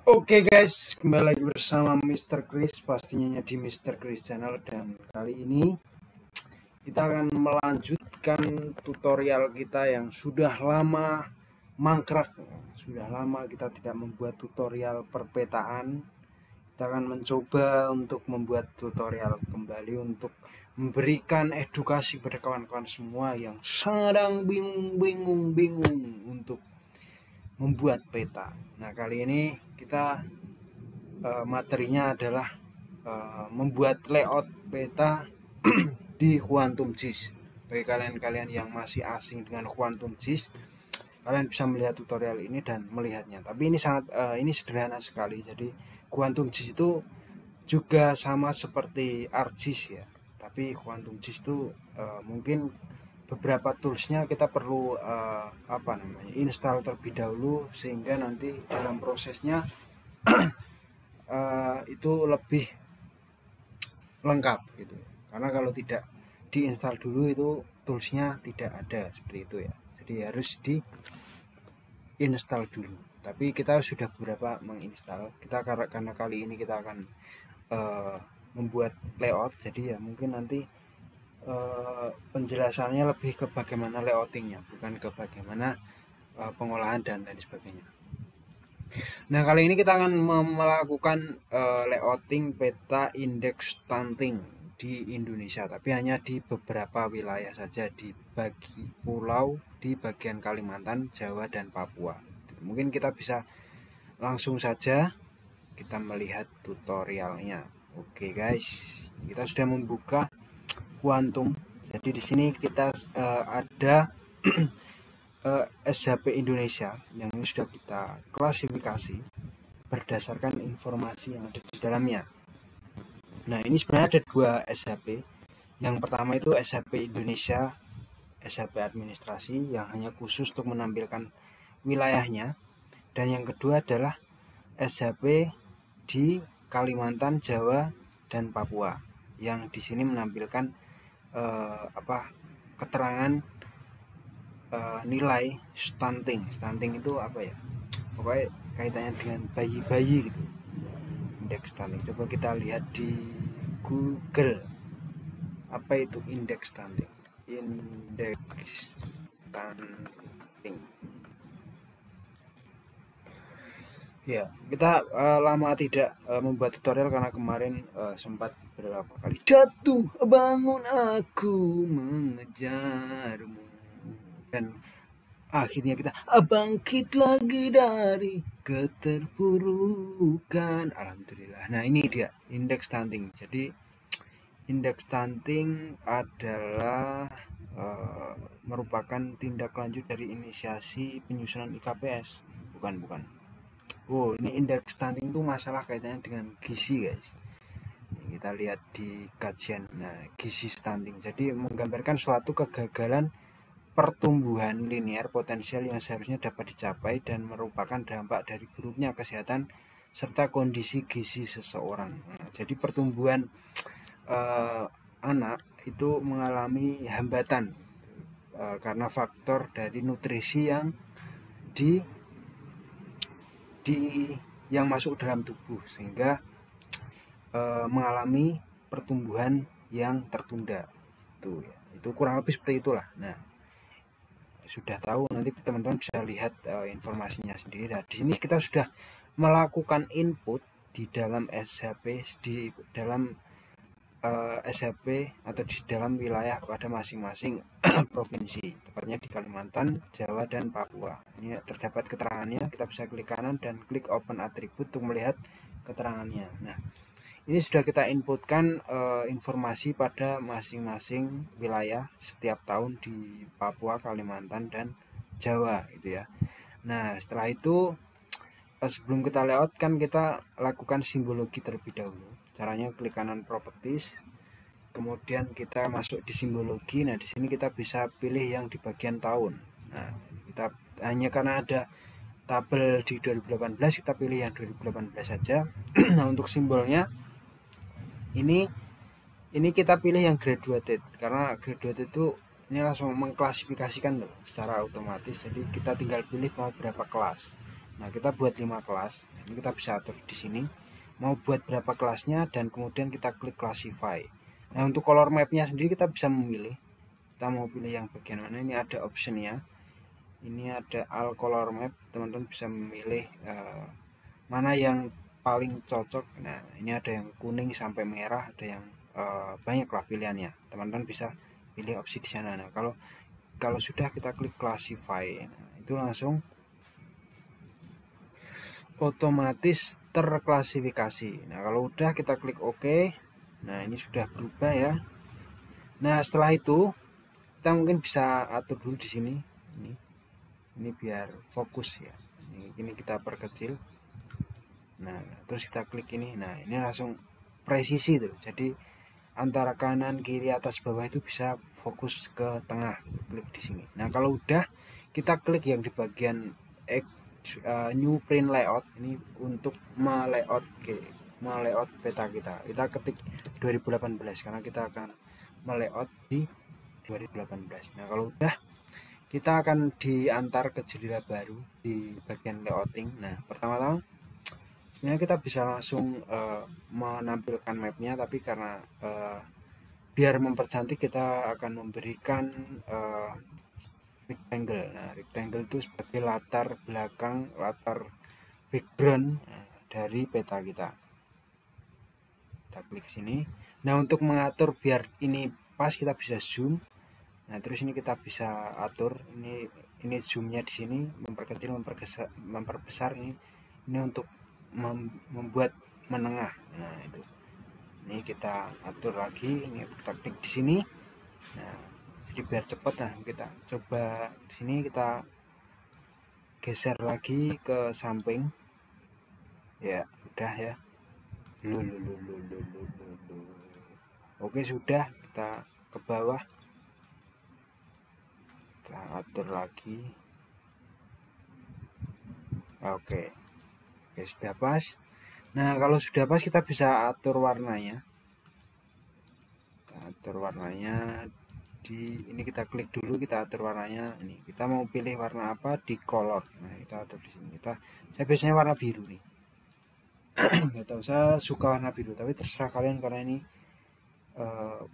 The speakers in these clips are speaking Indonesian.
Oke guys, kembali lagi bersama Mr. Chris, pastinya di Mr. Chris Channel. Dan kali ini kita akan melanjutkan tutorial kita yang sudah lama mangkrak. Sudah lama kita tidak membuat tutorial perpetaan. Kita akan mencoba untuk membuat tutorial kembali untuk memberikan edukasi kepada kawan-kawan semua yang sedang bingung untuk membuat peta. Nah, kali ini kita materinya adalah membuat layout peta di Quantum GIS. Bagi kalian-kalian yang masih asing dengan Quantum GIS, kalian bisa melihat tutorial ini dan melihatnya. Tapi ini sangat ini sederhana sekali. Jadi Quantum GIS itu juga sama seperti ArcGIS ya. Tapi Quantum GIS itu mungkin beberapa toolsnya kita perlu install terlebih dahulu, sehingga nanti dalam prosesnya itu lebih lengkap gitu. Karena kalau tidak diinstal dulu itu toolsnya tidak ada seperti itu ya. Jadi harus diinstal dulu. Tapi kita sudah beberapa menginstal. Kita karena kali ini kita akan membuat layout, jadi ya mungkin nanti penjelasannya lebih ke bagaimana layoutingnya, bukan ke bagaimana pengolahan dan lain sebagainya. Nah, kali ini kita akan melakukan layouting peta indeks stunting di Indonesia, tapi hanya di beberapa wilayah saja, di pulau di bagian Kalimantan, Jawa, dan Papua. Mungkin kita bisa langsung saja kita melihat tutorialnya. Oke guys, kita sudah membuka Quantum. Jadi di sini kita ada SHP Indonesia yang ini sudah kita klasifikasi berdasarkan informasi yang ada di dalamnya. Nah, ini sebenarnya ada dua SHP. Yang pertama itu SHP Indonesia, SHP administrasi yang hanya khusus untuk menampilkan wilayahnya, dan yang kedua adalah SHP di Kalimantan, Jawa, dan Papua yang di sini menampilkan keterangan nilai stunting. Stunting itu apa ya? Pokoknya kaitannya dengan bayi-bayi gitu. Indeks stunting. Coba kita lihat di Google. Apa itu indeks stunting? Indeks stunting. Ya, kita lama tidak membuat tutorial karena kemarin sempat beberapa kali jatuh bangun aku mengejarmu, dan akhirnya kita bangkit lagi dari keterpurukan, alhamdulillah. Nah, ini dia indeks stunting. Jadi indeks stunting adalah merupakan tindak lanjut dari inisiasi penyusunan IKPS. Bukan. Oh, ini indeks stunting itu masalah kaitannya dengan gizi guys. Ini kita lihat di kajian. Nah, gizi stunting jadi menggambarkan suatu kegagalan pertumbuhan linear potensial yang seharusnya dapat dicapai dan merupakan dampak dari buruknya kesehatan serta kondisi gizi seseorang. Nah, jadi pertumbuhan anak itu mengalami hambatan karena faktor dari nutrisi yang yang masuk dalam tubuh, sehingga mengalami pertumbuhan yang tertunda. Itu kurang lebih seperti itulah. Nah, sudah tahu, nanti teman-teman bisa lihat informasinya sendiri. Nah, di sini kita sudah melakukan input di dalam SHP, di dalam SHP atau di dalam wilayah pada masing-masing provinsi, tepatnya di Kalimantan, Jawa, dan Papua. Ini terdapat keterangannya. Kita bisa klik kanan dan klik open attribute untuk melihat keterangannya. Nah, ini sudah kita inputkan informasi pada masing-masing wilayah setiap tahun di Papua, Kalimantan, dan Jawa gitu ya. Nah, setelah itu sebelum kita layout kan kita lakukan simbologi terlebih dahulu. Caranya klik kanan properties, kemudian kita masuk di simbologi. Nah, di sini kita bisa pilih yang di bagian tahun. Nah, kita hanya karena ada tabel di 2018, kita pilih yang 2018 saja. Nah, untuk simbolnya ini kita pilih yang graduated, karena graduated itu ini langsung mengklasifikasikan loh secara otomatis. Jadi kita tinggal pilih mau berapa kelas. Nah, kita buat 5 kelas. Ini kita bisa atur di sini mau buat berapa kelasnya, dan kemudian kita klik classify. Nah, untuk color mapnya sendiri kita bisa memilih, kita mau pilih yang bagian mana. Ini ada optionnya, ini ada all color map, teman-teman bisa memilih mana yang paling cocok. Nah, ini ada yang kuning sampai merah, ada yang banyak lah pilihannya, teman-teman bisa pilih opsi di sana. Nah, kalau sudah kita klik classify, nah, itu langsung otomatis terklasifikasi. Nah, kalau udah kita klik OK. Nah, ini sudah berubah ya. Nah, setelah itu kita mungkin bisa atur dulu di sini. Ini biar fokus ya. Ini kita perkecil. Nah, terus kita klik ini. Nah, ini langsung presisi tuh. Jadi antara kanan, kiri, atas, bawah itu bisa fokus ke tengah. Klik di sini. Nah, kalau udah kita klik yang di bagian new print layout, ini untuk melayout peta kita ketik 2018 karena kita akan melayout di 2018. Nah, kalau udah kita akan diantar ke jendela baru di bagian layouting. Nah, pertama-tama sebenarnya kita bisa langsung menampilkan mapnya, tapi karena biar mempercantik kita akan memberikan rectangle. Nah, rectangle itu sebagai latar belakang, latar background dari peta kita. Kita klik sini. Nah, untuk mengatur biar ini pas kita bisa zoom. Nah, terus ini kita bisa atur ini zoomnya di sini, memperkecil, memperbesar. Ini untuk membuat menengah. Nah, itu. Ini kita atur lagi. Ini kita klik di sini. Nah, jadi biar cepat. Nah, kita coba di sini, kita geser lagi ke samping. Ya, udah ya. Oke, sudah. Kita ke bawah, kita atur lagi. Oke, sudah pas. Nah, kalau sudah pas kita bisa atur warnanya. Kita atur warnanya di ini, kita klik dulu, kita atur warnanya. Ini kita mau pilih warna apa di color. Nah, kita atur di sini. Saya biasanya warna biru nih. Nggak tahu, saya suka warna biru, tapi terserah kalian karena ini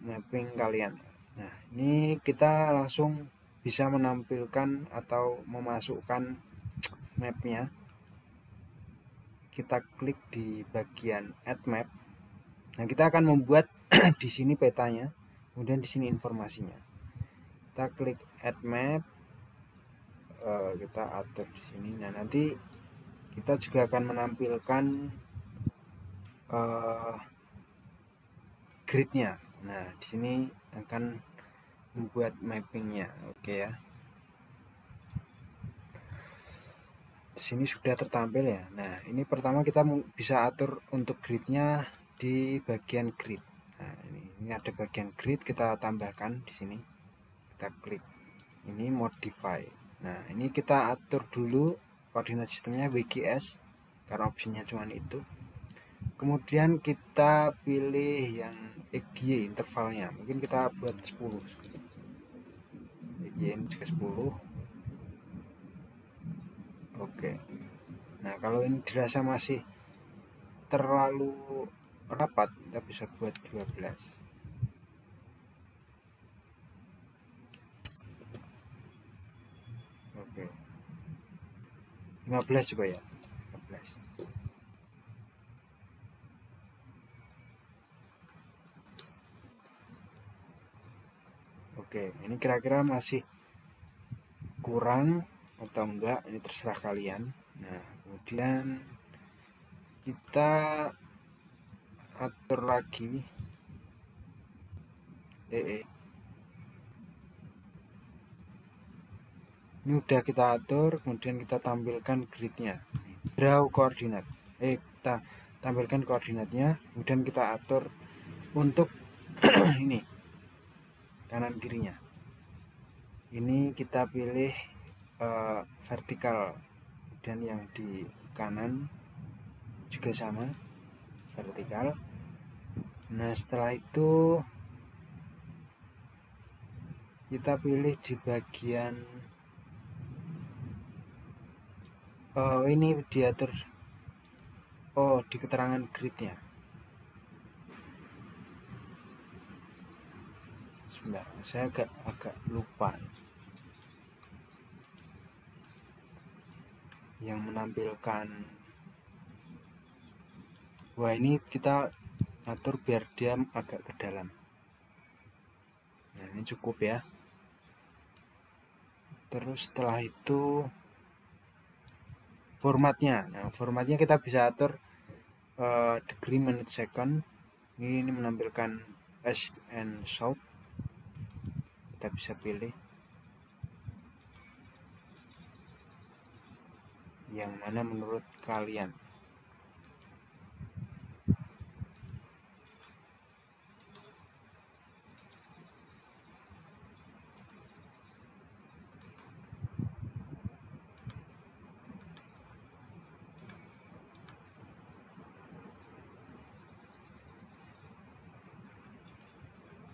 mapping kalian. Nah, ini kita langsung bisa menampilkan atau memasukkan mapnya. Kita klik di bagian add map. Nah, kita akan membuat di sini petanya, kemudian di sini informasinya. Kita klik add map, kita atur di sini. Nah, nanti kita juga akan menampilkan gridnya. Nah, di sini akan membuat mappingnya. Oke ya. Di sini sudah tertampil ya. Nah, ini pertama kita bisa atur untuk gridnya di bagian grid. Nah, ini ada bagian grid, kita tambahkan di sini. Kita klik ini modify. Nah, ini kita atur dulu koordinat sistemnya WGS karena opsinya cuma itu. Kemudian kita pilih yang EGY intervalnya, mungkin kita buat 10. EGY ini juga 10. Oke. Nah, kalau ini dirasa masih terlalu rapat, kita bisa buat 12. Oke. 15 juga ya. 15. Oke, ini kira-kira masih kurang atau enggak, ini terserah kalian. Nah, kemudian kita atur lagi ini udah kita atur, kemudian kita tampilkan gridnya, draw koordinat, kita tampilkan koordinatnya, kemudian kita atur untuk ini kanan kirinya. Ini kita pilih vertikal, dan yang di kanan juga sama vertikal. Nah, setelah itu kita pilih di bagian ini diatur di keterangan gridnya. Sebentar, saya agak lupa yang menampilkan. Wah, ini kita atur biar dia agak ke dalam. Nah, ini cukup ya. Terus setelah itu formatnya. Nah, formatnya kita bisa atur degree, menit, second. Ini menampilkan east and south. Kita bisa pilih yang mana menurut kalian.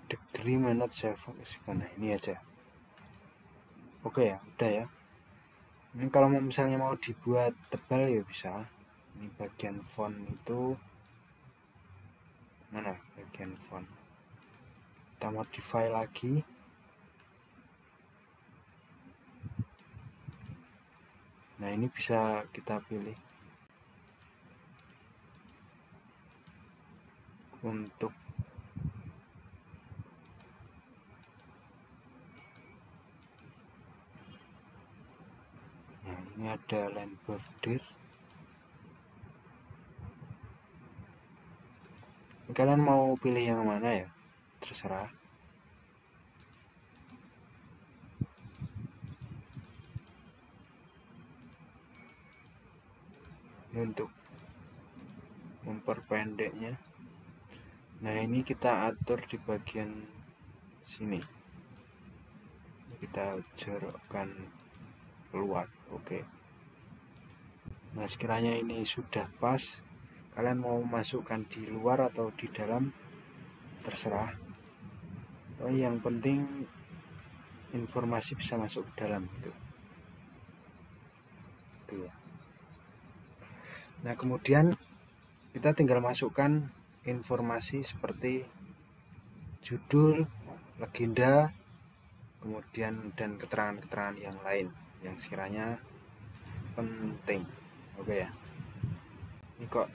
Degree, menit, second. Nah, ini aja. Oke ya, udah ya. Ini kalau misalnya mau dibuat tebal ya bisa. Ini bagian font itu mana? Bagian font. Kita modify lagi. Nah, ini bisa kita pilih untuk ini ada line border. Kalian mau pilih yang mana ya? Terserah. Ini untuk memperpendeknya. Nah, ini kita atur di bagian sini. Kita jorokkan keluar. Oke. Nah, sekiranya ini sudah pas, kalian mau masukkan di luar atau di dalam terserah. Yang penting informasi bisa masuk ke dalam gitu. Ya. Nah, kemudian kita tinggal masukkan informasi seperti judul, legenda, kemudian dan keterangan-keterangan yang lain yang sekiranya penting. Oke ya. Ini kok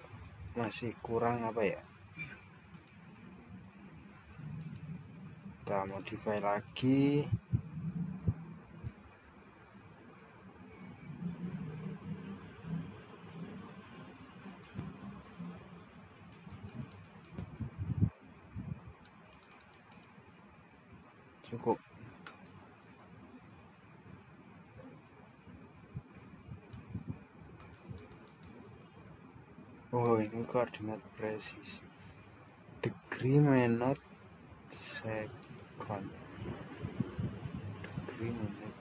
masih kurang apa ya? Kita modify lagi. Cukup. Oh, ini koordinat presisi. Degree, menit, second. Degree, menit.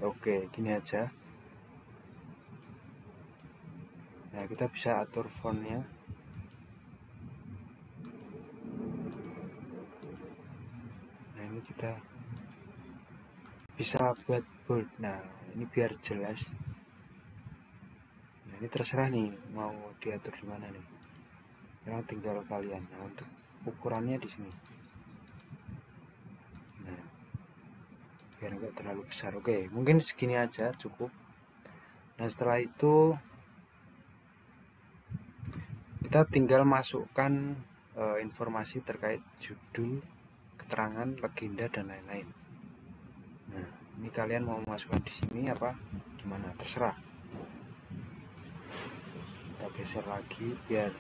Oke, gini aja. Nah, kita bisa atur fontnya. Nah, ini kita bisa buat bold. Nah, ini biar jelas. Nah, ini terserah nih mau diatur di mana nih. Karena tinggal kalian. Nah, untuk ukurannya di sini. Nah, biar enggak terlalu besar. Oke, mungkin segini aja cukup. Nah, setelah itu kita tinggal masukkan informasi terkait judul, keterangan, legenda dan lain-lain. Nah, ini kalian mau masukkan di sini apa gimana terserah. Kita geser lagi biar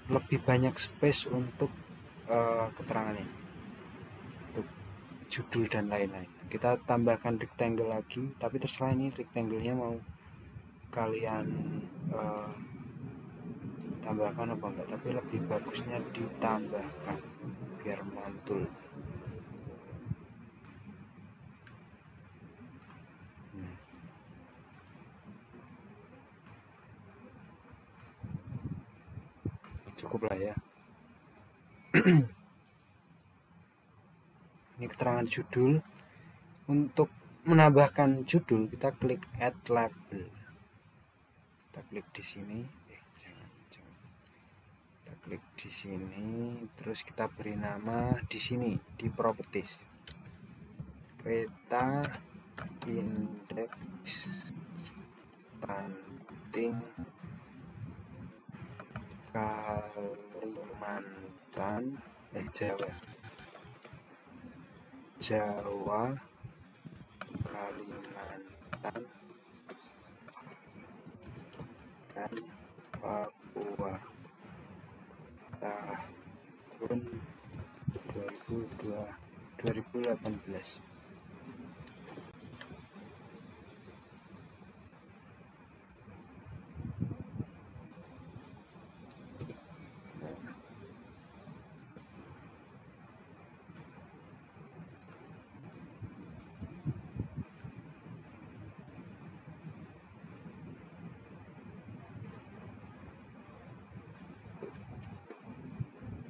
lebih banyak space untuk keterangannya, untuk judul dan lain-lain. Kita tambahkan rectangle lagi, tapi terserah ini rectangle-nya mau kalian tambahkan apa enggak, tapi lebih bagusnya ditambahkan biar mantul. Cukup lah ya. Ini keterangan judul, Untuk menambahkan judul kita klik add label, kita klik di sini, jangan, kita klik di sini, terus kita beri nama di sini di properties, peta indeks stunting Kalimantan, Jawa, Kalimantan, dan Papua tahun 2018.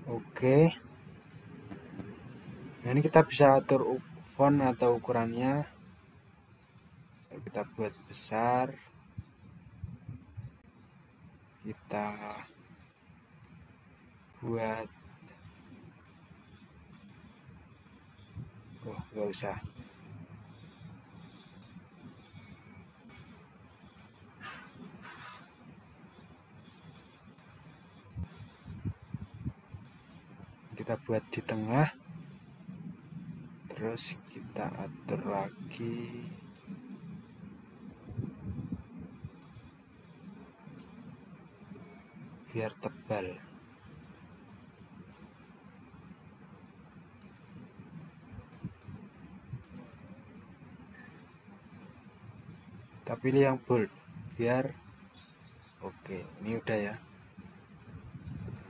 Oke, nah ini kita bisa atur font atau ukurannya, kita buat besar, kita buat nggak usah, kita buat di tengah, terus kita atur lagi biar tebal. Kita pilih yang bold biar oke, ini udah ya.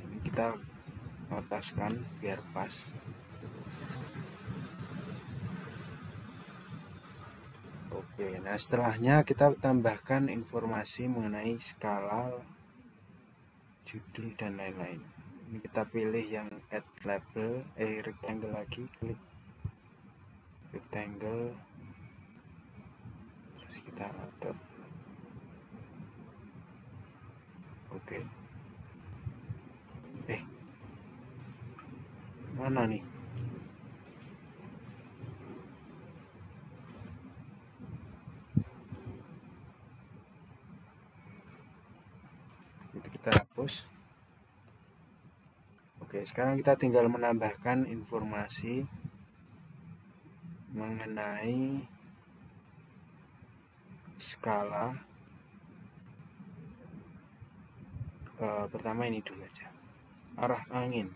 Ini kita ataskan biar pas. Oke, nah setelahnya kita tambahkan informasi mengenai skala, judul, dan lain-lain. Ini kita pilih yang add label, rectangle lagi, klik rectangle, terus kita atur. Oke, mana nih? Itu kita hapus. Oke, sekarang kita tinggal menambahkan informasi mengenai skala. Pertama ini dulu aja, arah angin.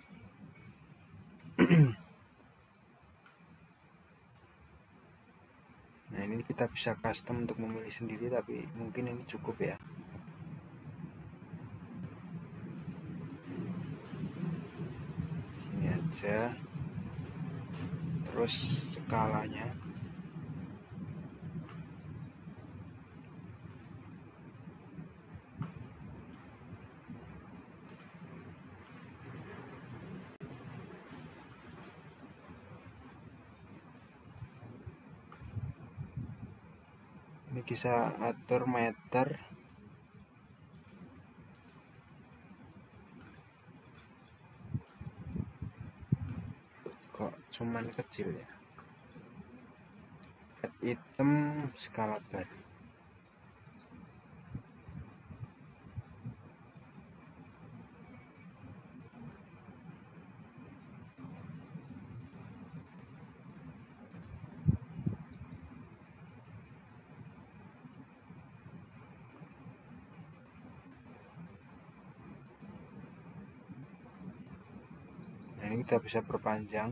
Nah, ini kita bisa custom untuk memilih sendiri, tapi mungkin ini cukup ya. Sini aja. Terus skalanya ini bisa atur meter, kok cuman kecil ya. Add item skala baru. Nah, ini kita bisa perpanjang.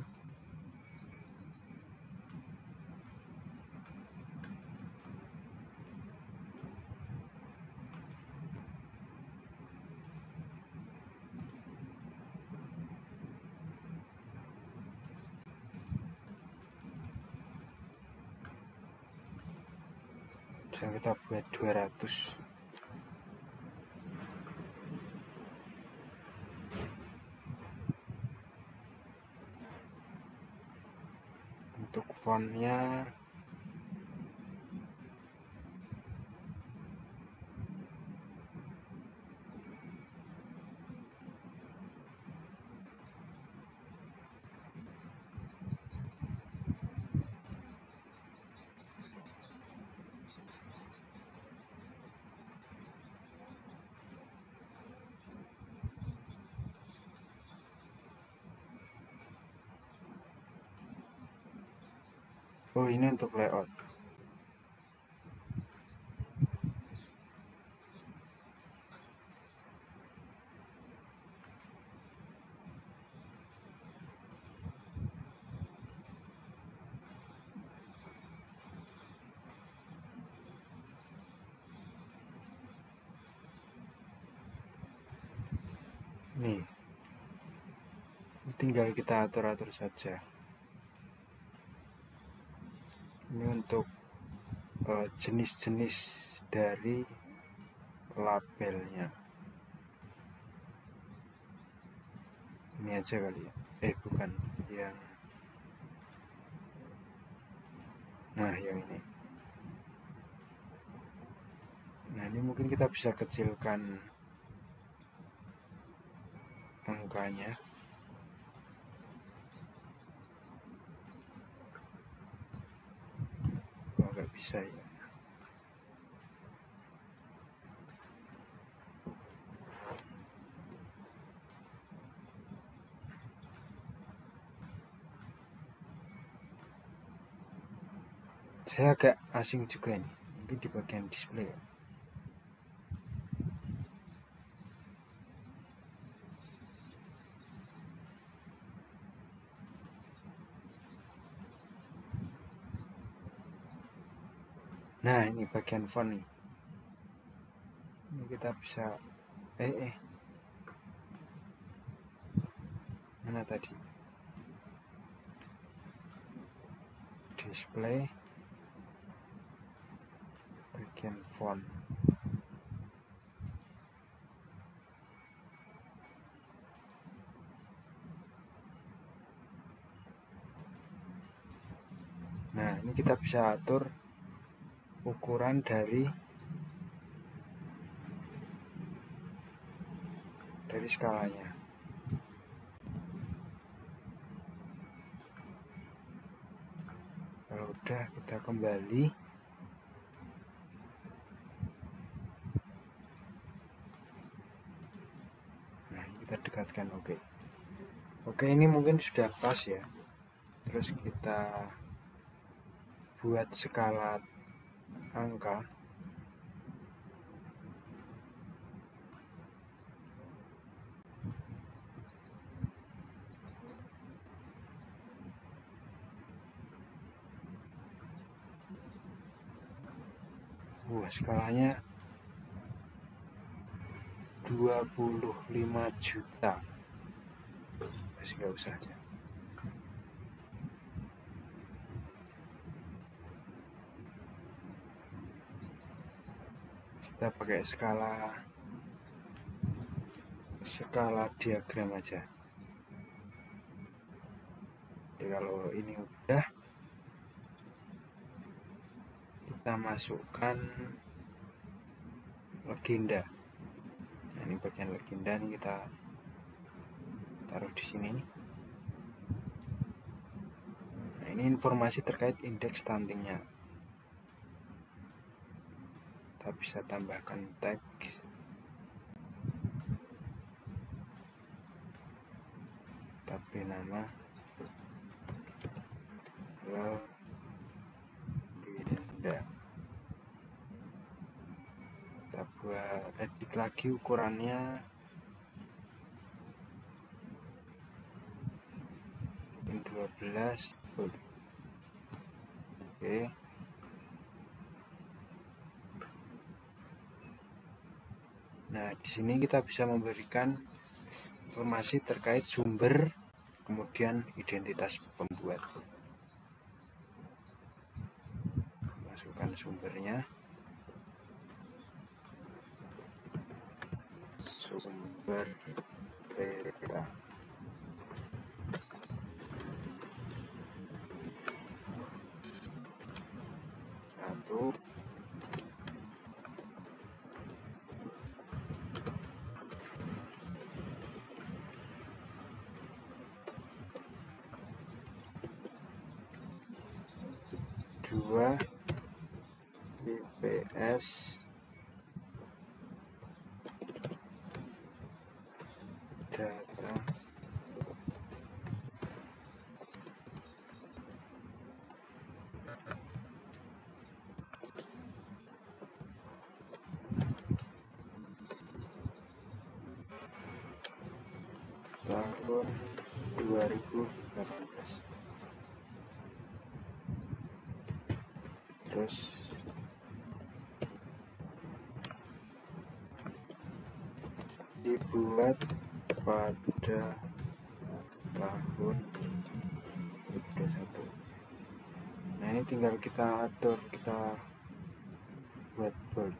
Bisa kita buat 200. Untuk fontnya Oh, ini untuk layout. Nih, tinggal kita atur-atur saja. Ini untuk jenis-jenis dari labelnya. Ini aja kali ya. Bukan yang, nah yang ini. Nah, ini mungkin kita bisa kecilkan angkanya. Kalau nggak bisa ya. Saya agak asing juga ini, mungkin di bagian display ya. Nah, ini bagian font nih. Ini kita bisa mana tadi? Display, bagian font. Nah, ini kita bisa atur ukuran dari skalanya. Kalau udah, kita kembali. Nah, kita dekatkan. Oke, ini mungkin sudah pas ya. Terus kita buat skala angka. Skalanya 25 juta. Masih nggak usah aja. Kita pakai skala diagram aja. Jadi kalau ini udah, kita masukkan legenda. Nah, ini bagian legenda nih, kita taruh di sini. Nah, ini informasi terkait indeks stuntingnya. Kita bisa tambahkan teks. Tapi nama legenda. Kita buat edit lagi ukurannya 12. Oke. Nah, di sini kita bisa memberikan informasi terkait sumber, kemudian identitas pembuat. Masukkan sumbernya. Sumber data. Satu. Dua. IPS data tahun 2018. Terus dibuat pada tahun 2021. Nah, ini tinggal kita atur, kita buat bold,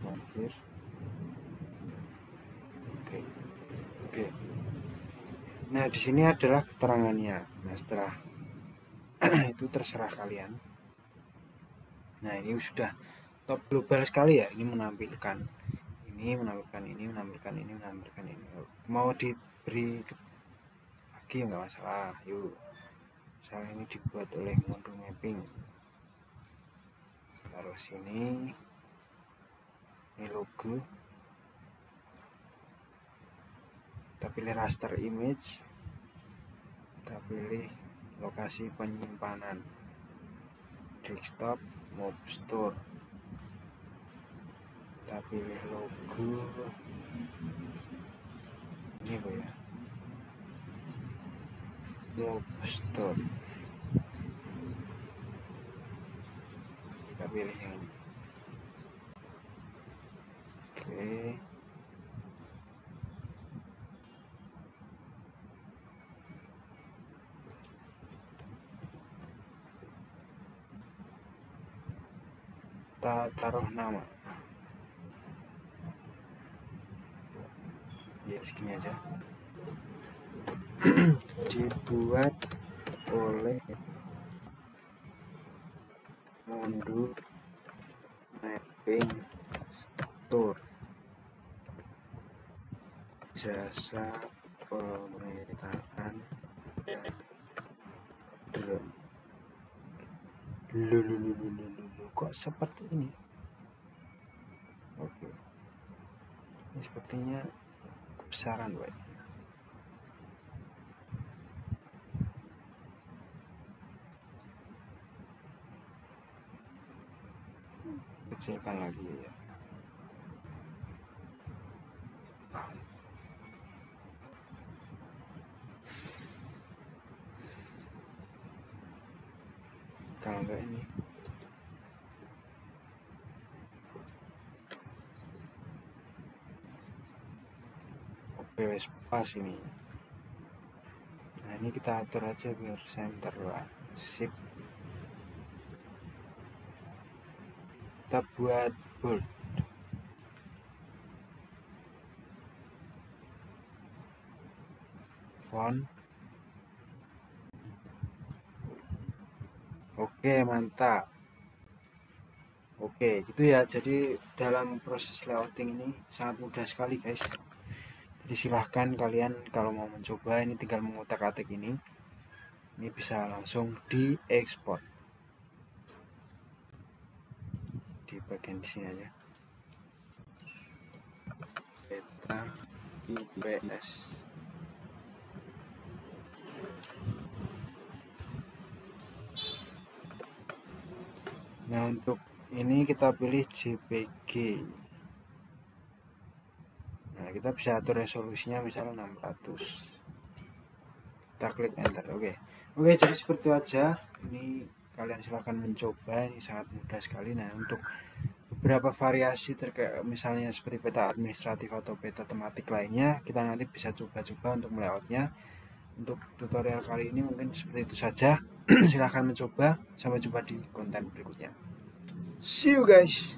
konfir. Oke. Nah, di sini adalah keterangannya. Nah, setelah itu terserah kalian. Nah, ini sudah top global sekali ya. Ini menampilkan ini, menampilkan ini, menampilkan ini, menampilkan ini. Mau diberi lagi ya nggak masalah. Yuk. Misalnya ini dibuat oleh Mondo Mapping. Taruh sini. Ini logo. Kita pilih raster image. Kita pilih lokasi penyimpanan, desktop, mob store. Kita pilih logo ini apa ya, mob store. Kita pilih yang ini. Oke. Kita taruh nama ya, segini aja. Dibuat oleh Mondo Mapping Store, jasa pemetaan drone. Kok seperti ini? Oke. Ini sepertinya kebesaran, Pak. Kecilkan lagi ya. Kalau enggak ini. Oke, wes pas ini. Nah, ini kita atur aja biar center lah. Sip. Kita buat bold. Font. Oke, mantap. Oke, gitu ya. Jadi dalam proses layouting ini sangat mudah sekali, guys. Jadi silahkan kalian kalau mau mencoba, ini tinggal mengutak-atik ini bisa langsung diekspor di bagian di sini aja. Beta IPS. Nah, untuk ini kita pilih JPG. Nah, kita bisa atur resolusinya misalnya 600. Kita klik enter. Oke, jadi seperti itu aja. Ini kalian silahkan mencoba, ini sangat mudah sekali. Nah, untuk beberapa variasi terkait misalnya seperti peta administratif atau peta tematik lainnya, kita nanti bisa coba-coba untuk melayoutnya. Untuk tutorial kali ini mungkin seperti itu saja. Silahkan mencoba. Sampai jumpa di konten berikutnya. See you guys.